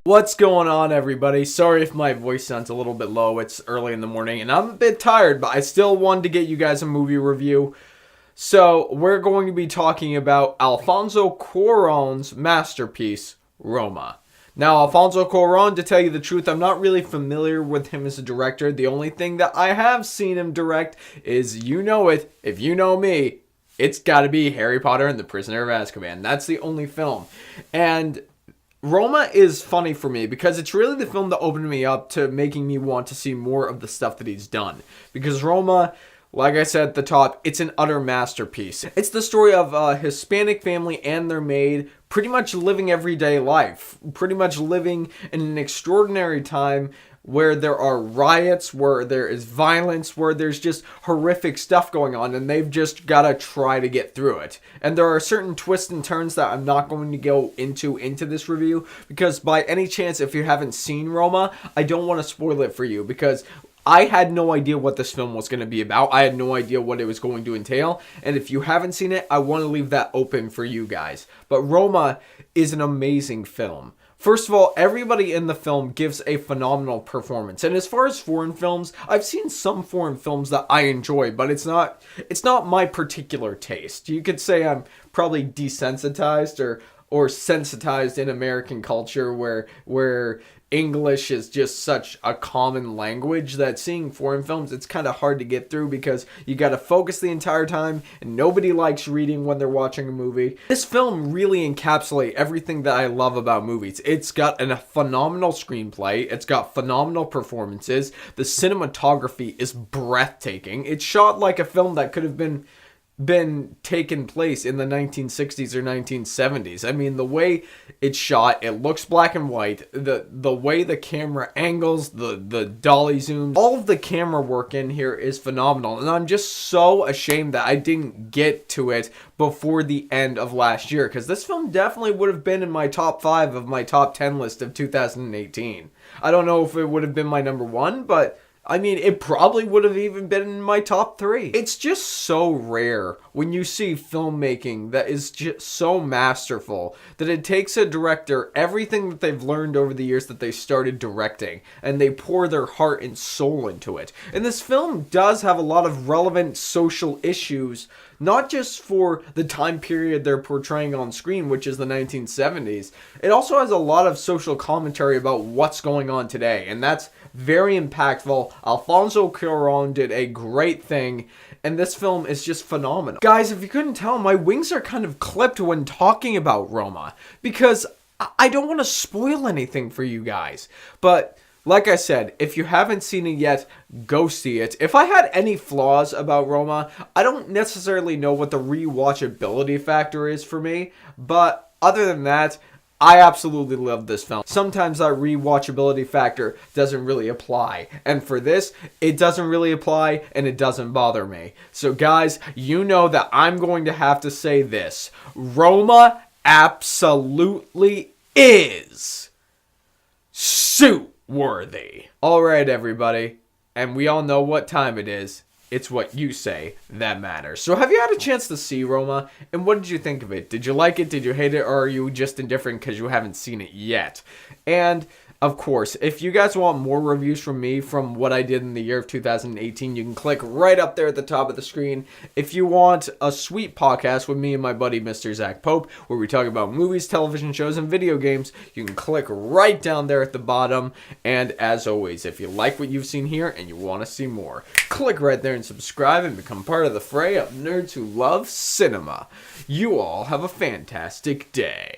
What's going on, everybody? Sorry if my voice sounds a little bit low. It's early in the morning and I'm a bit tired, but I still wanted to get you guys a movie review. So we're going to be talking about Alfonso Cuaron's masterpiece, Roma. Now, Alfonso Cuaron, to tell you the truth, I'm not really familiar with him as a director. The only thing that I have seen him direct is, you know it, if you know me, it's gotta be Harry Potter and the Prisoner of Azkaban. That's the only film. And Roma is funny for me because it's really the film that opened me up to making me want to see more of the stuff that he's done. Because Roma, like I said at the top, it's an utter masterpiece. It's the story of a Hispanic family and their maid pretty much living everyday life. Pretty much living in an extraordinary time where there are riots, where there is violence, where there's just horrific stuff going on, and they've just got to try to get through it. And there are certain twists and turns that I'm not going to go into this review, because by any chance, if you haven't seen Roma, I don't want to spoil it for you, because I had no idea what this film was going to be about. I had no idea what it was going to entail. And if you haven't seen it, I want to leave that open for you guys. But Roma is an amazing film. First of all, everybody in the film gives a phenomenal performance. And as far as foreign films, I've seen some foreign films that I enjoy, but it's not my particular taste. You could say I'm probably desensitized or sensitized in American culture where English is just such a common language that seeing foreign films, it's kind of hard to get through because you got to focus the entire time and nobody likes reading when they're watching a movie. This film really encapsulates everything that I love about movies. It's got a phenomenal screenplay. It's got phenomenal performances. The cinematography is breathtaking. It's shot like a film that could have been taken place in the 1960s or 1970s. I mean, the way it's shot, it looks black and white. The way the camera angles, the dolly zooms, all of the camera work in here is phenomenal. And I'm just so ashamed that I didn't get to it before the end of last year, because this film definitely would have been in my top 5 of my top 10 list of 2018. I don't know if it would have been my number 1, but I mean, it probably would have even been in my top 3. It's just so rare when you see filmmaking that is just so masterful that it takes a director everything that they've learned over the years that they started directing, and they pour their heart and soul into it. And this film does have a lot of relevant social issues, not just for the time period they're portraying on screen, which is the 1970s. It also has a lot of social commentary about what's going on today, and that's very impactful. Alfonso Cuaron did a great thing, and this film is just phenomenal. Guys, if you couldn't tell, my wings are kind of clipped when talking about Roma, because I don't want to spoil anything for you guys. But like I said, if you haven't seen it yet, go see it. If I had any flaws about Roma, I don't necessarily know what the rewatchability factor is for me, but other than that, I absolutely love this film. Sometimes that rewatchability factor doesn't really apply. And for this, it doesn't really apply and it doesn't bother me. So guys, you know that I'm going to have to say this. Roma absolutely is suit-worthy. Alright, everybody. And we all know what time it is. It's what you say that matters. So have you had a chance to see Roma? And what did you think of it? Did you like it? Did you hate it? Or are you just indifferent because you haven't seen it yet? And of course, if you guys want more reviews from me from what I did in the year of 2018, you can click right up there at the top of the screen. If you want a sweet podcast with me and my buddy Mr. Zach Pope, where we talk about movies, television shows, and video games, you can click right down there at the bottom. And as always, if you like what you've seen here and you want to see more, click right there and subscribe and become part of the fray of nerds who love cinema. You all have a fantastic day.